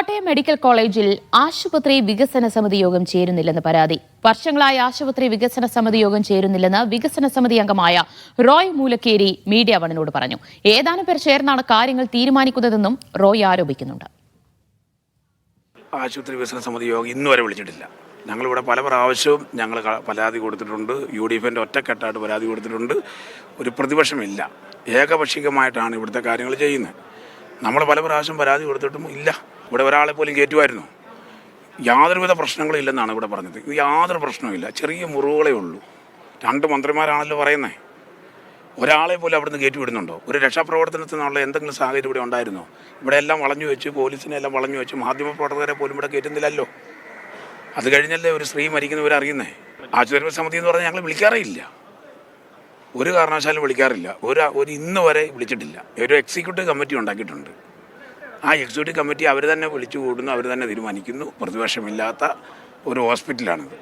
Kottayam medical കോളേജിൽ ആശുപത്രി വികസന സമിതി യോഗം ചേരുന്നില്ലെന്ന് പരാതി. വർഷങ്ങളായി ആശുപത്രി വികസന സമിതി യോഗം ചേരുന്നില്ലെന്ന് വികസന സമിതി അംഗമായ റോയ് മൂലക്കേരി മീഡിയ വണ്ണിനോട് പറഞ്ഞു. ഏതാനും പേർ ചേർന്നാണ് കാര്യങ്ങൾ തീരുമാനിക്കുന്നതെന്നും റോയ് ആരോപിക്കുന്നുണ്ട്. ആശുപത്രി വികസന സമിതി യോഗം ഇന്നുവരെ വിളിച്ചിട്ടില്ല. ഞങ്ങളിവിടെ പല പ്രാവശ്യവും ഞങ്ങൾ പരാതി കൊടുത്തിട്ടുണ്ട്. UDFന്റെ ഒറ്റക്കെട്ടായിട്ട് പരാതി കൊടുത്തിട്ടുണ്ട്. ഒരു പ്രതിപക്ഷമില്ല, ഏകപക്ഷീയമായിട്ടാണ് ഇവിടുത്തെ കാര്യങ്ങൾ ചെയ്യുന്നത്. നമ്മൾ പല പ്രാവശ്യം പരാതി കൊടുത്തിട്ടും ഇല്ല. ഇവിടെ ഒരാളെ പോലും കയറ്റുമായിരുന്നു. യാതൊരുവിധ പ്രശ്നങ്ങളും ഇല്ലെന്നാണ് ഇവിടെ പറഞ്ഞത്. ഇത് യാതൊരു പ്രശ്നവുമില്ല, ചെറിയ മുറിവുകളേ ഉള്ളൂ. 2 മന്ത്രിമാരാണല്ലോ പറയുന്നത്. ഒരാളെ പോലും അവിടുന്ന് കയറ്റി വിടുന്നുണ്ടോ? ഒരു രക്ഷാപ്രവർത്തനത്തിനുള്ള എന്തെങ്കിലും സാഹചര്യം ഇവിടെ ഉണ്ടായിരുന്നോ? ഇവിടെ എല്ലാം വളഞ്ഞു വെച്ച്, പോലീസിനെ എല്ലാം വളഞ്ഞു വെച്ച്, മാധ്യമപ്രവർത്തകരെ പോലും ഇവിടെ കയറ്റുന്നില്ലല്ലോ. അത് കഴിഞ്ഞല്ലേ ഒരു സ്ത്രീ മരിക്കുന്നവരറിയുന്നേ. ആശുപത്രി സമിതി എന്ന് പറഞ്ഞാൽ ഞങ്ങൾ വിളിക്കാറേ ഇല്ല, ഒരു കാരണവശാലും വിളിക്കാറില്ല. ഒരു ഇന്ന് വരെ വിളിച്ചിട്ടില്ല. ഒരു എക്സിക്യൂട്ടീവ് കമ്മിറ്റി ഉണ്ടാക്കിയിട്ടുണ്ട്. ആ എക്സിക്യൂട്ടീവ് കമ്മിറ്റി അവർ തന്നെ വിളിച്ചു കൂടുന്നു, അവർ തന്നെ തീരുമാനിക്കുന്നു. പ്രതിപക്ഷമില്ലാത്ത ഒരു ഹോസ്പിറ്റലാണിത്.